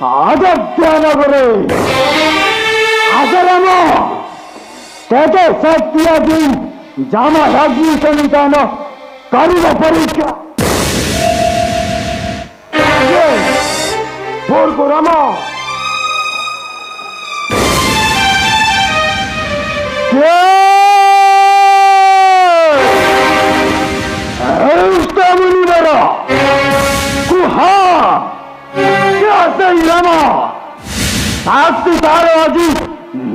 ଅଯୋଧ୍ୟାନଗରରେ ଆଗରାମ ତେବେ ସତ୍ୟ ଦେଇ ଜାମା ରାଜ୍ୟ ସନ୍ତାନ କରିବ ପରୀକ୍ଷା। ଭୋରକୁ ରାମ ମୁନିବର କୁହ ସେଇ ରାମ ଶାସ୍ତି ତାର ଆଜି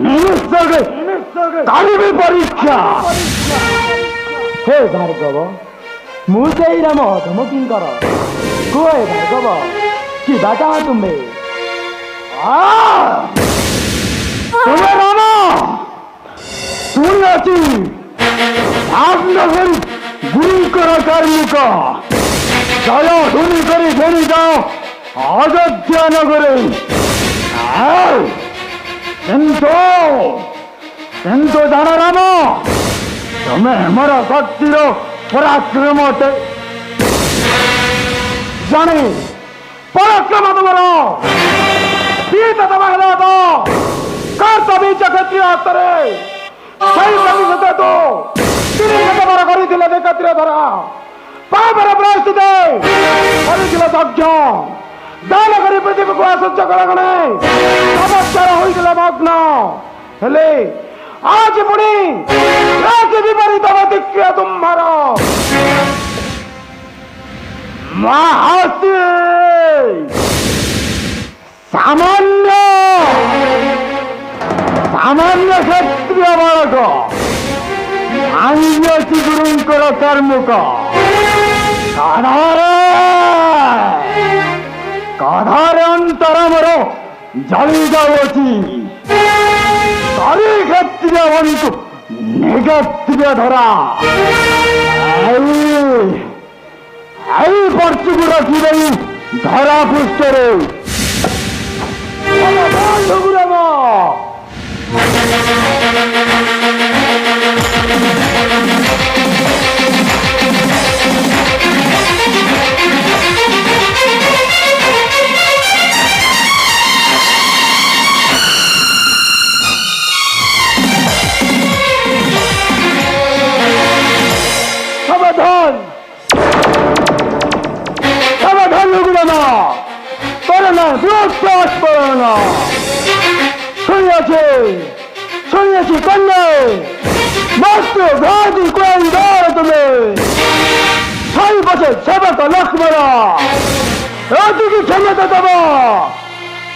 ନିମିଷରେ କରିବି ପରୀକ୍ଷା। ହେ ଭାର୍ଗବ, ମୁଁ ସେଇ ରାମ ଧମକିଙ୍କର। କୁହ ହେ ଭାର୍ଗବ, କି ବାଟା ତୁମେ? ତୁମେ ରାମ ଶୁଣିଅଛି ଭାବନଗରୀ ଗୁରୁଙ୍କର କାର୍ମିକ ଜୟ ଧୁନି କରି ଘେରି ଯାଅ ଅଯୋଧ୍ୟା ନଗରେ। କିନ୍ତୁ ଜାଣ ରାମ, ତମେ ମୋର ଶକ୍ତିର ପରାକ୍ରମ ଜାଣି ପରାକ୍ରମ ତୁମର ପୀଠ ତମ ହେଲା ତ କର୍ତ୍ତବୀ କ୍ଷତ୍ରିୟ ହାତରେ ସେଇ ପ୍ରତିଶତ ତୁ 30 ବାର କରିଥିଲେ କ୍ଷତ୍ରିୟ ଧରା ପାପରେ ପ୍ରସ୍ତୁତ କରିଥିଲେ ଯଜ୍ଞ ଦାନ କରି ପୃଥିବୀକୁ ଆସୁଛ କଳଗଣେ ଚମତ୍କାର ହୋଇଥିଲା ମଗ୍ନ। ହେଲେ ଆଜି ପୁଣି ବିପରୀତ ପ୍ରତିକ୍ରିୟା ତୁମ୍ଭର। ମହାସ୍ତି ସାମାନ୍ୟ କ୍ଷତ୍ରିୟ ବାଳକ ଆନ୍ୟସୀ ଗୁରୁଙ୍କର କାର୍ମୁକ କଧାରେ ଅନ୍ତର ମୋର ଜଳି ଯାଉଅଛି। କରି କ୍ଷତ୍ରିୟ ବନ୍ଧୁ ନିକ୍ଷତ୍ରିୟ ଧରା ଏଇ ପର୍ଚୁକୁ ରଖିଦେଇ ଧରା ପୃଷ୍ଠରେ ରଘୁରାମ শুনিয়েছি কন্যা মাত্র ঘাটি কোন দর তুমি 6 বছর সেবক লক্ষ্মণ এদিকে ক্ষমতা দেব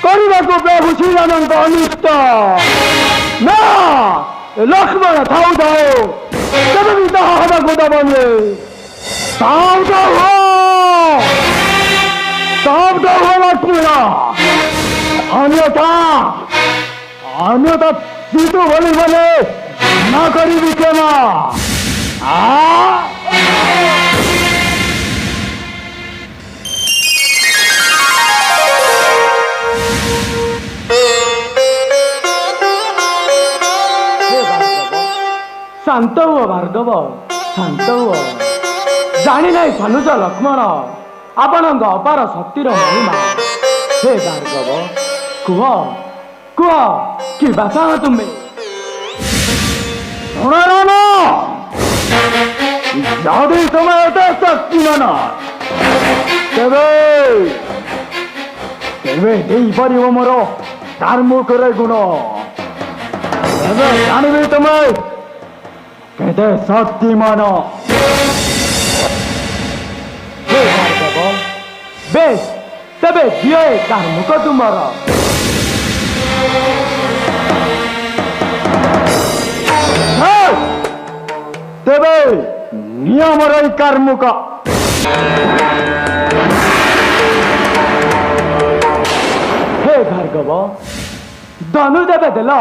କରିବାକୁ ପ୍ରଭୁ ଶ୍ରୀରାମଙ୍କ ଅନିଷ୍ଟ ନା। ଲକ୍ଷ୍ମଣ ଥାଉ ଥାଉ କେବେ ବି ତାହା ହେବାକୁ ଦେବନି। ସାବଧ ହୁଅ ଲକ୍ଷ୍ମଣ, ଅନ୍ୟଥା ସିତୁ ବୋଲି ବୋଲେ ନ କରିବି କ୍ଷମା। ଶାନ୍ତ ହୁଅ ଭାର୍ଗବ, ଶାନ୍ତ ହୁଅ। ଜାଣି ନାହିଁ ସାନୁଜ ଲକ୍ଷ୍ମଣ ଆପଣଙ୍କ ଅପାର ଶକ୍ତିର ମହିମା। ହେ ଭାର୍ଗବ, କୁହ କୁହ କି ବାସା ତୁମେ? ଯଦି ତୁମେ ଏତେ ଶକ୍ତିମାନ ତେବେ ଦେଇପାରିବ ମୋର କାର୍ମୁକରେ ଗୁଣ। ତେବେ ଜାଣିବି ତୁମେ କେତେ ଶକ୍ତିମାନ। ବେଶ ତେବେ ଦିଅ କାର୍ମୁକ ତୁମର। ତେବେ ନିୟମର ଏଇ କାର୍ମୁକ। ହେ ଭାର୍ଗବ, ଧନୁ ଦେବେ ଦେଲ,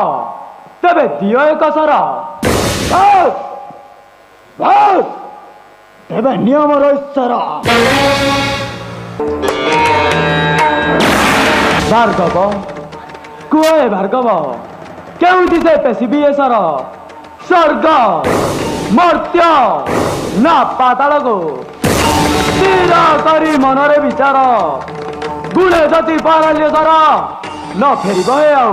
ତେବେ ଦିଅ ଏକ ସର। ତେବେ ନିୟମର ଈଶ୍ୱର। ଭାର୍ଗବ, କୁହ ହେ ଭାର୍ଗବ, କେଉଁଠି ସେ ପେଶିବି ଏ ସର? ସ୍ୱର୍ଗ, ମର୍ତ୍ତ୍ୟ ନା ପାତାଳକୁ ସ୍ଥିର କରି ମନରେ ବିଚାର। गुणे जति पाराले तर नफेरि गयो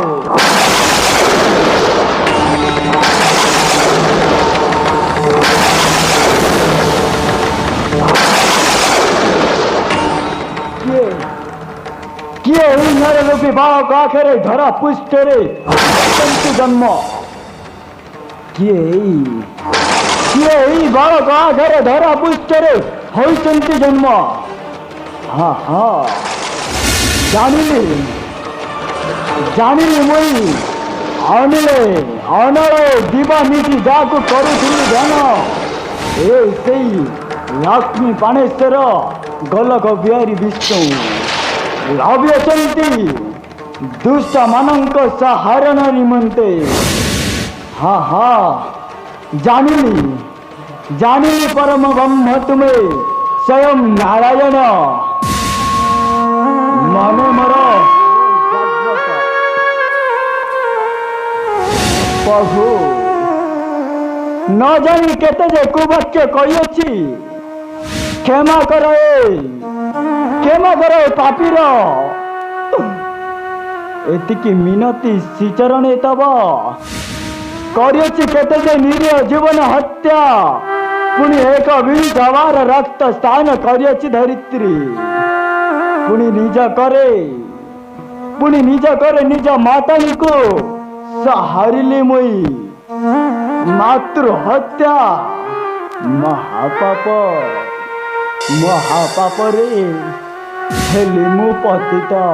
के उनीहरू लोपी बाबाको आखेरै धरा पुष्टे रे जन्म के यही बाबाको आखेरै धरा पुष्टे रे हैसन्ती जन्म हा हा जानिले मै हामीले अनरे दिवा नीति जाको करुथिलु ध्यान ए त्यही लक्ष्मी पाणेश्वर गलक बिहारी विष्णु अभ्यसन्ती दुष्ट मानंक सहारण निमन्ते हा हा जानिली परम ब्रह्म तुमे स्वयं नारायण मने मर प्रभु न जानी केते जे कुबच्चे कहिछि क्षमा करे पापीर एतिकी मिनती श्रीचरणे तब करिछि केते जे निरीह जीवन हत्या पुणी एक विधवार रक्त स्थान करिछि धरित्री पुणी निज करे निज मातानी को सहारिले मुई मातृ हत्या महापाप रे हेली मु पतिता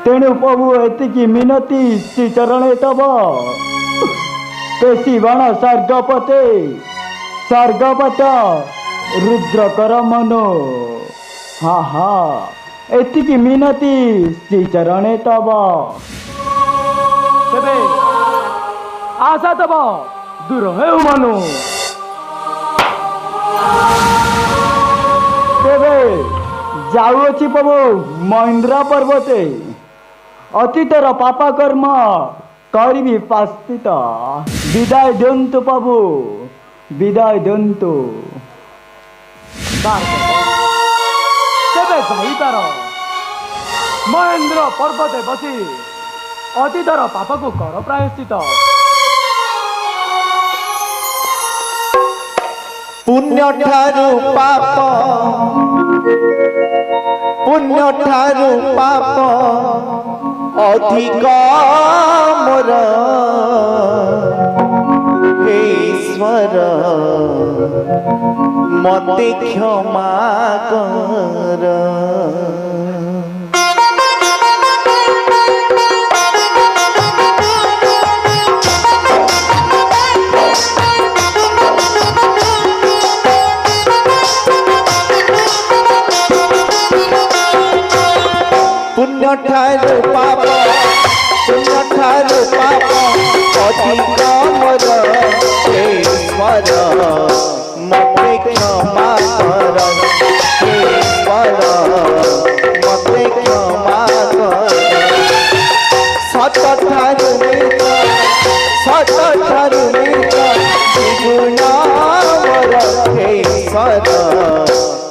तेणु प्रभु एतिकी मिनती श्रीचरणे तब पेशी बाण सर्गपत रुद्रकर मनो हा हा एतिकी मिनती श्रीचरणे तब तेबे आशा तब दूर हेउ मनु तेबे जाऊँची प्रभु महेन्द्र पर्वते अतीतर पापा कर्म करी पास्थित विदाय दियंतु प्रभु विदाय दियंतु तेबे जाइतार महेन्द्र पर्वते बसी अतीतर पाप को कर प्रायश्चित पुण्य ठारू पाप अधिक मोर हे ईश्वर मते क्षमा कर पुण्य ठारू पाप अधिक मोर हे ईश्वर मते क्षमा कर हे ईश्वर मते क्षमा कर सत ठारू द्विगुण मोर हे ईश्वर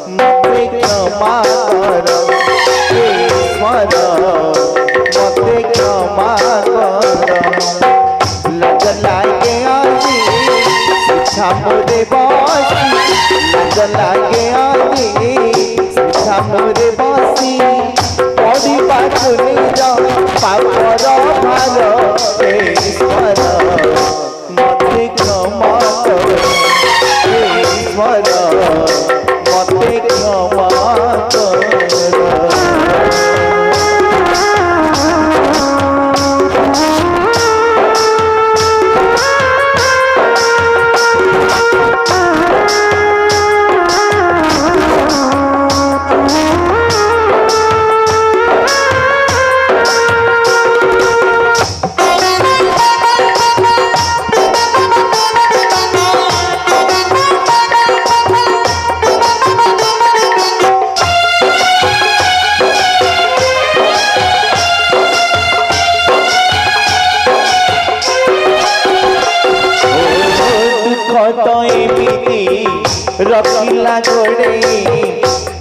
मते क्षमा कर मते क्षमा कर लज लागे आदि शिक्षा मोरे बसी लज लागे आदि शिक्षा मोरे बसी पढ़ा निज पापर भार हे ईश्वर मते क्षमा कर हे ईश्वर मते क्षमा कर ରଖିଲା ଗୋଡ଼େଇ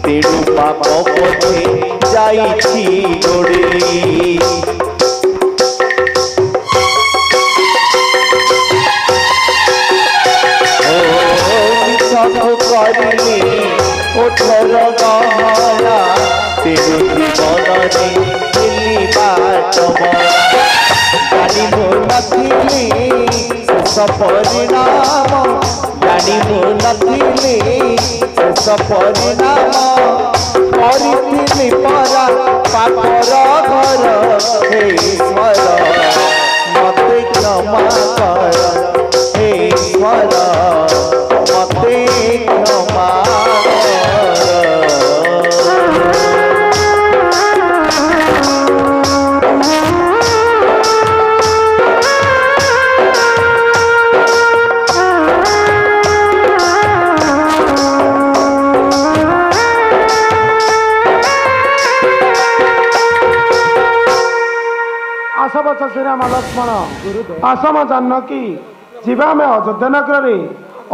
ତେଣୁ ପାପ ପଥେ ଯାଇଛି ଗୋଡ଼େଇ ମିଛ କରିଲି ଓଠର ଗହଣା ତେଣୁ ଜୀବନରେ ହେଲି ବାଟ ଜାଣି ମୁଁ ନଥିଲି ଶେଷ ପରିଣାମ ଜାଣି ମୁଁ ନଥିଲି ଶେଷ ପରିଣାମ କରିଥିଲି ପରା ପାପର ଘର ହେ ଈଶ୍ୱର ମତେ କ୍ଷମା କର ହେ ଈଶ୍ୱର ମତେ କ୍ଷମା ଆସବ ଶ୍ରୀରାମ ଲକ୍ଷ୍ମଣ ଆସମ ଜାନକୀ ଯିବା ଆମେ ଅଯୋଧ୍ୟା ନଗରରେ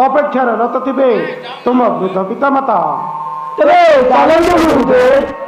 ଅପେକ୍ଷାରେ ରତ ଥିବେ ତୁମ ବୃଦ୍ଧ ପିତାମାତା। ତେବେ ଚାଲନ୍ତୁ ଗୁରୁଦେବ।